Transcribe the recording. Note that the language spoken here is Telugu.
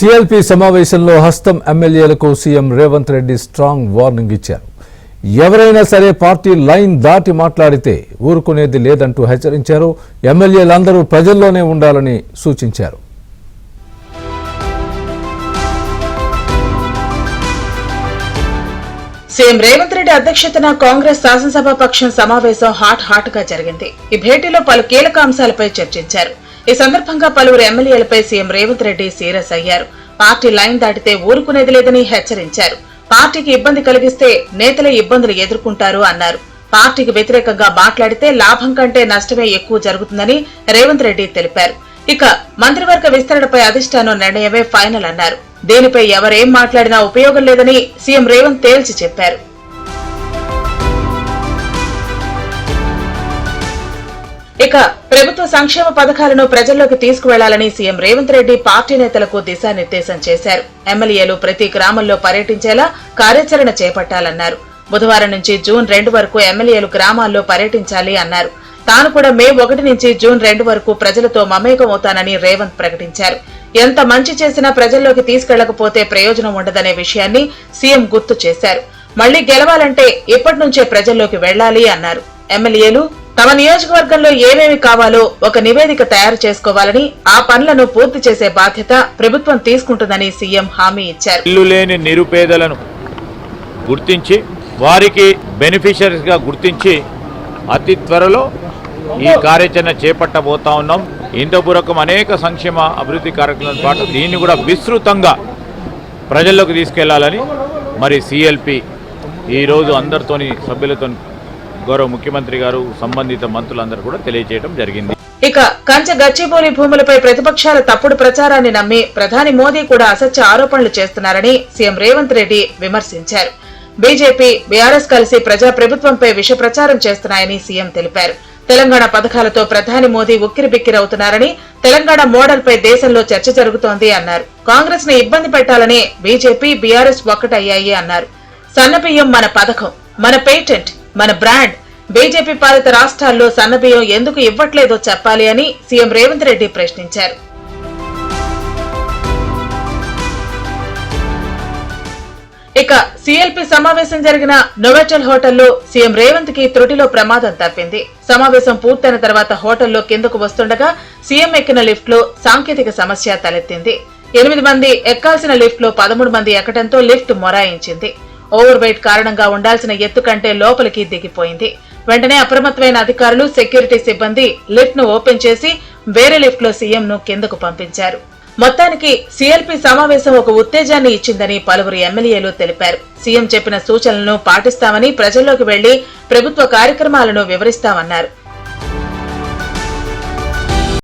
టీఎల్పీ సమావేశంలో హస్తం ఎమ్మెల్యేలకు CM Revanth Reddy strong warning ఇచ్చారు. ఎవరైనా సరే పార్టీ లైన్ దాటి మాట్లాడితే ఊరుకునేది లేదంటూ హెచ్చరించారు. ఎమ్మెల్యేలందరూ ప్రజల్లోనే ఉండాలని సూచించారు. సీఎం రేవంత్ రెడ్డి అధ్యక్షతన కాంగ్రెస్ శాసనసభ పక్షం సమావేశం హాట్ గా జరిగింది. ఈ భేటీలో పలు కీలక అంశాలపై చర్చించారు. ఈ సందర్భంగా పలువురు ఎమ్మెల్యేలపై సీఎం రేవంత్ రెడ్డి సీరియస్ అయ్యారు. పార్టీ లైన్ దాటితే ఊరుకునేది లేదని హెచ్చరించారు. పార్టీకి ఇబ్బంది కలిగిస్తే నేతలే ఇబ్బందులు ఎదుర్కొంటారు అన్నారు. పార్టీకి వ్యతిరేకంగా మాట్లాడితే లాభం కంటే నష్టమే ఎక్కువ జరుగుతుందని రేవంత్ రెడ్డి తెలిపారు. ఇక మంత్రివర్గ విస్తరణపై అధిష్టానం నిర్ణయమే ఫైనల్ అన్నారు. దీనిపై ఎవరేం మాట్లాడినా ఉపయోగం లేదని సీఎం రేవంత్ తేల్చి చెప్పారు. ఇక ప్రభుత్వ సంక్షేమ పథకాలను ప్రజల్లోకి తీసుకువెళ్లాలని సీఎం రేవంత్ రెడ్డి పార్టీ నేతలకు దిశానిర్దేశం చేశారు. ఎమ్మెల్యేలు ప్రతి గ్రామంలో పర్యటించేలా కార్యాచరణ చేపట్టాలన్నారు. బుధవారం నుంచి జూన్ 2 వరకు ఎమ్మెల్యేలు గ్రామాల్లో పర్యటించాలి అన్నారు. తాను కూడా మే 1 నుంచి జూన్ 2 వరకు ప్రజలతో మమేకమవుతానని రేవంత్ ప్రకటించారు. ఎంత మంచి చేసినా ప్రజల్లోకి తీసుకెళ్లకపోతే ప్రయోజనం ఉండదనే విషయాన్ని సీఎం గుర్తు చేశారు. మళ్లీ గెలవాలంటే ఇప్పటి నుంచే ప్రజల్లోకి వెళ్లాలి అన్నారు. ఎమ్మెల్యేలు తమ నియోజకవర్గంలో ఏమేమి కావాలో ఒక నివేదిక తయారు చేసుకోవాలని, ఆ పనులను పూర్తి చేసే బాధ్యత ప్రభుత్వం తీసుకుంటుందని సీఎం హామీ ఇచ్చారు. ఇల్లు లేని నిరుపేదలను గుర్తించి వారికి బెనిఫిషరీస్ గా గుర్తించి అతి త్వరలో ఈ కార్యాచరణ చేపట్టబోతా ఉన్నాం. ఇంతపూర్వకం అనేక సంక్షేమ అభివృద్ధి కార్యక్రమాలతో పాటు దీన్ని కూడా విస్తృతంగా ప్రజల్లోకి తీసుకెళ్లాలని మరి సిఎల్పి ఈరోజు అందరితోని సభ్యులతో గౌరవ ముఖ్యమంత్రి గారు సంబంధిత మంత్రులందరూ కూడా తెలియజేయడం జరిగింది. ఇక కంచె గచ్చిబౌలి భూములపై ప్రతిపక్షాల తప్పుడు ప్రచారాన్ని నమ్మి ప్రధాని మోదీ కూడా అసత్య ఆరోపణలు చేస్తున్నారని సీఎం రేవంత్ రెడ్డి విమర్శించారు. బీజేపీ, బీఆర్ఎస్ కలిసి ప్రజా ప్రభుత్వంపై విష ప్రచారం చేస్తున్నాయని సీఎం తెలిపారు. తెలంగాణ పథకాలతో ప్రధాని మోదీ ఉక్కిరిబిక్కిరవుతున్నారని, తెలంగాణ మోడల్ పై దేశంలో చర్చ జరుగుతోంది అన్నారు. కాంగ్రెస్ ని ఇబ్బంది పెట్టాలని బీజేపీ, బీఆర్ఎస్ ఒక్కటయ్యాయి అన్నారు. సన్నబియ్యం మన పథకం, మన పేటెంట్, మన బ్రాండ్. బీజేపీ పాలిత రాష్ట్రాల్లో సన్నబియ్యం ఎందుకు ఇవ్వట్లేదో చెప్పాలి అని సీఎం రేవంత్ రెడ్డి ప్రశ్నించారు. ఇక సిఎల్పి సమావేశం జరిగిన నోవెటల్ హోటల్లో సీఎం రేవంత్ కి త్రుటిలో ప్రమాదం తప్పింది. సమావేశం పూర్తయిన తర్వాత హోటల్లో కిందకు వస్తుండగా సీఎం ఎక్కిన లిఫ్ట్ లో సాంకేతిక సమస్య తలెత్తింది. 8 మంది ఎక్కాల్సిన లిఫ్ట్ లో 13 మంది ఎక్కడంతో లిఫ్ట్ మొరాయించింది. ఓవర్ వెయిట్ కారణంగా ఉండాల్సిన ఎత్తు కంటే లోపలికి దిగిపోయింది. వెంటనే అప్రమత్తమైన అధికారులు, సెక్యూరిటీ సిబ్బంది లిఫ్ట్ ను ఓపెన్ చేసి వేరే లిఫ్ట్ లో సీఎం ను కిందకు పంపించారు. మొత్తానికి సిఎల్పి సమావేశం ఒక ఉత్తేజాన్ని ఇచ్చిందని పలువురు ఎమ్మెల్యేలు తెలిపారు. సీఎం చెప్పిన సూచనలను పాటిస్తామని, ప్రజల్లోకి వెళ్లి ప్రభుత్వ కార్యక్రమాలను వివరిస్తామన్నారు.